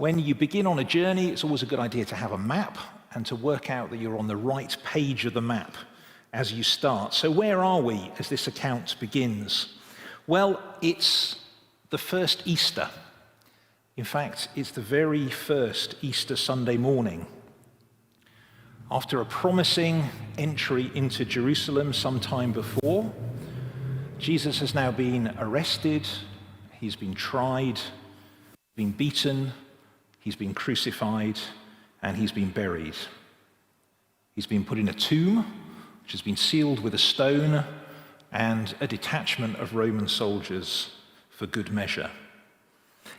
When you begin on a journey, it's always a good idea to have a map and to work out that you're on the right page of the map as you start. So where are we as this account begins? Well, it's the first Easter. In fact, it's the very first Easter Sunday morning. After a promising entry into Jerusalem some time before, Jesus has now been arrested, he's been tried, been beaten, he's been crucified, and he's been buried. He's been put in a tomb, which has been sealed with a stone, and a detachment of Roman soldiers for good measure.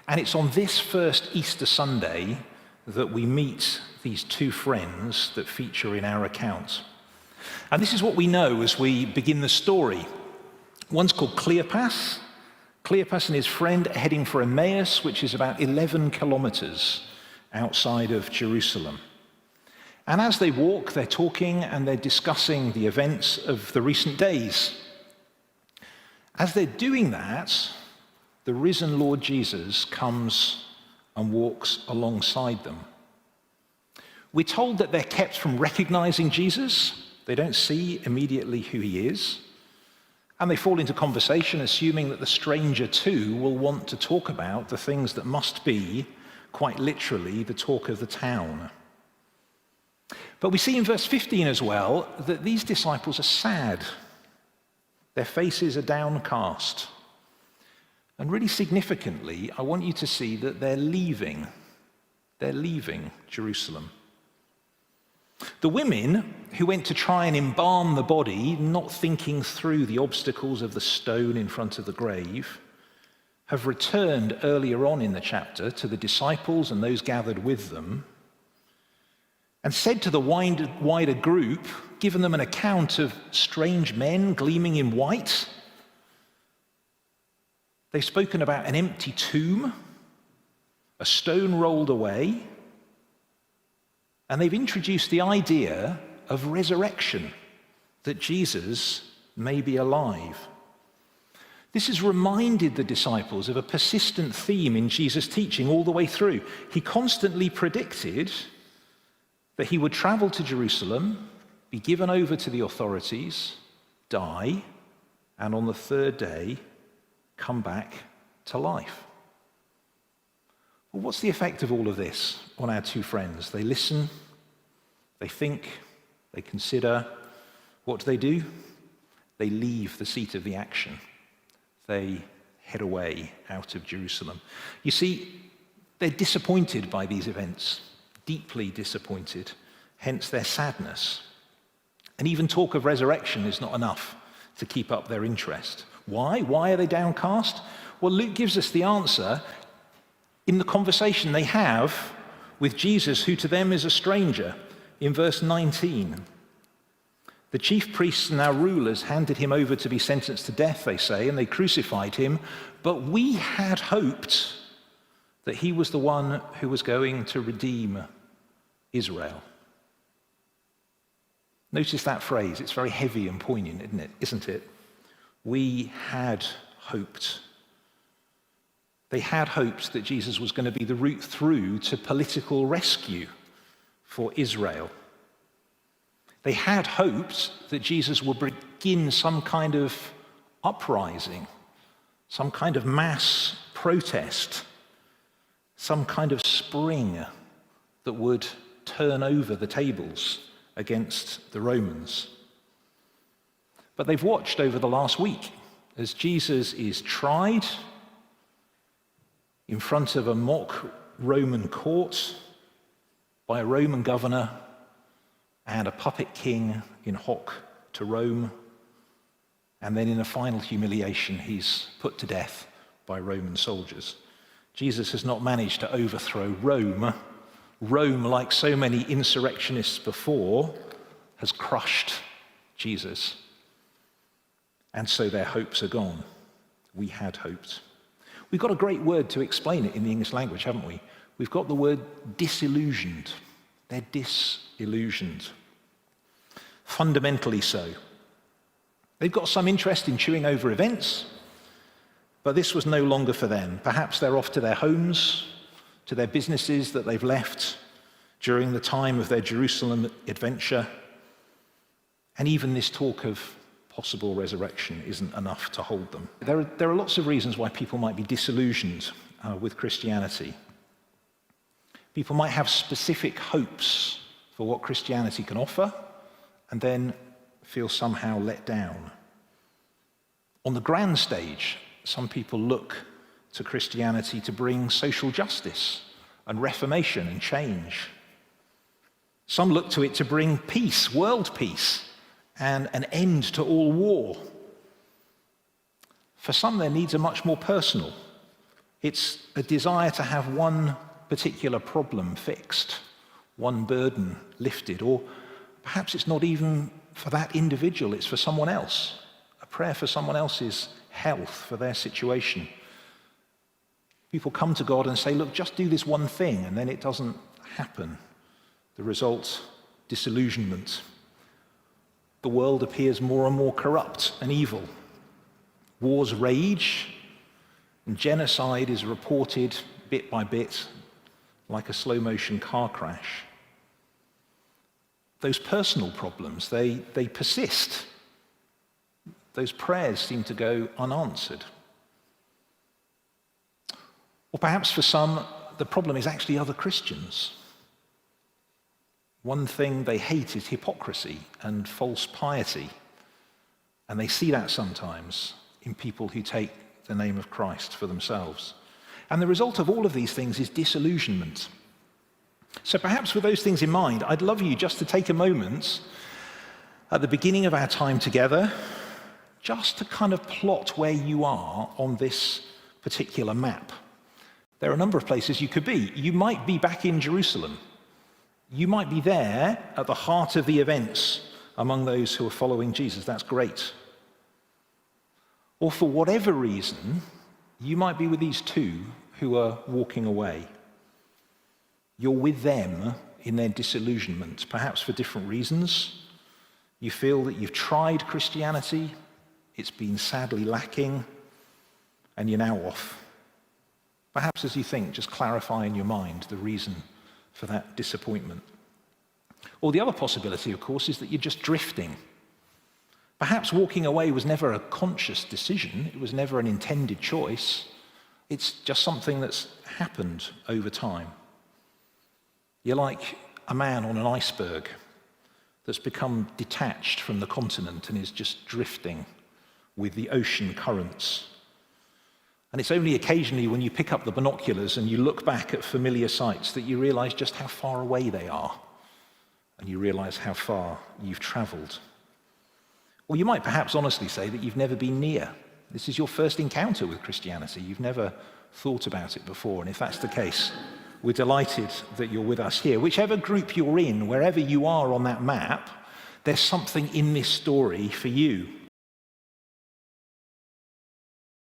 And it's on this first Easter Sunday that we meet these two friends that feature in our account. And this is what we know as we begin the story. One's called Cleopas. Cleopas and his friend are heading for Emmaus, which is about 11 kilometers outside of Jerusalem. And as they walk, they're talking and they're discussing the events of the recent days. As they're doing that, the risen Lord Jesus comes and walks alongside them. We're told that they're kept from recognizing Jesus. They don't see immediately who he is. And they fall into conversation, assuming that the stranger too will want to talk about the things that must be, quite literally, the talk of the town. But we see in verse 15 as well that these disciples are sad. Their faces are downcast. And really significantly, I want you to see that they're leaving. They're leaving Jerusalem. The women who went to try and embalm the body, not thinking through the obstacles of the stone in front of the grave, have returned earlier on in the chapter to the disciples and those gathered with them, and said to the wider group, given them an account of strange men gleaming in white. They've spoken about an empty tomb, a stone rolled away, and they've introduced the idea of resurrection, that Jesus may be alive. This has reminded the disciples of a persistent theme in Jesus' teaching all the way through. He constantly predicted that he would travel to Jerusalem, be given over to the authorities, die, and on the third day, come back to life. Well, what's the effect of all of this on our two friends? They listen, they think, they consider. What do? They leave the seat of the action. They head away out of Jerusalem. You see, they're disappointed by these events, deeply disappointed, hence their sadness. And even talk of resurrection is not enough to keep up their interest. Why? Why are they downcast? Well, Luke gives us the answer in the conversation they have with Jesus, who to them is a stranger, in verse 19. The chief priests and our rulers handed him over to be sentenced to death, they say, and they crucified him. But we had hoped that he was the one who was going to redeem Israel. Notice that phrase. It's very heavy and poignant, isn't it? We had hoped. They had hoped that Jesus was going to be the route through to political rescue for Israel. They had hoped that Jesus would begin some kind of uprising, some kind of mass protest, some kind of spring that would turn over the tables against the Romans. But they've watched over the last week as Jesus is tried in front of a mock Roman court by a Roman governor and a puppet king in hoc to Rome. And then in a final humiliation, he's put to death by Roman soldiers. Jesus has not managed to overthrow Rome. Rome, like so many insurrectionists before, has crushed Jesus. And so their hopes are gone. We had hoped. We've got a great word to explain it in the English language, haven't we? We've got the word disillusioned. They're disillusioned. Fundamentally so. They've got some interest in chewing over events, but this was no longer for them. Perhaps they're off to their homes to their businesses that they've left during the time of their Jerusalem adventure. And even this talk of possible resurrection isn't enough to hold them. There are lots of reasons why people might be disillusioned with Christianity. People might have specific hopes for what Christianity can offer and then feel somehow let down. On the grand stage, some people look to Christianity to bring social justice and reformation and change. Some look to it to bring peace, world peace, and an end to all war. For some, their needs are much more personal. It's a desire to have one particular problem fixed, one burden lifted, or perhaps it's not even for that individual, it's for someone else. A prayer for someone else's health, for their situation. People come to God and say, look, just do this one thing, and then it doesn't happen. The result, disillusionment. The world appears more and more corrupt and evil. Wars rage, and genocide is reported bit by bit, like a slow-motion car crash. Those personal problems, they persist. Those prayers seem to go unanswered. Or perhaps for some, the problem is actually other Christians. One thing they hate is hypocrisy and false piety. And they see that sometimes in people who take the name of Christ for themselves. And the result of all of these things is disillusionment. So perhaps with those things in mind, I'd love you just to take a moment at the beginning of our time together, just to kind of plot where you are on this particular map. There are a number of places you could be. You might be back in Jerusalem. You might be there at the heart of the events among those who are following Jesus. That's great. Or for whatever reason, you might be with these two who are walking away. You're with them in their disillusionment, perhaps for different reasons. You feel that you've tried Christianity, it's been sadly lacking, and you're now off. Perhaps as you think, just clarify in your mind the reason for that disappointment. Or the other possibility, of course, is that you're just drifting. Perhaps walking away was never a conscious decision, it was never an intended choice. It's just something that's happened over time. You're like a man on an iceberg that's become detached from the continent and is just drifting with the ocean currents. And it's only occasionally when you pick up the binoculars and you look back at familiar sights that you realize just how far away they are, and you realize how far you've traveled. Or you might perhaps honestly say that you've never been near. This is your first encounter with Christianity. You've never thought about it before, and if that's the case, we're delighted that you're with us here. Whichever group you're in, wherever you are on that map, there's something in this story for you.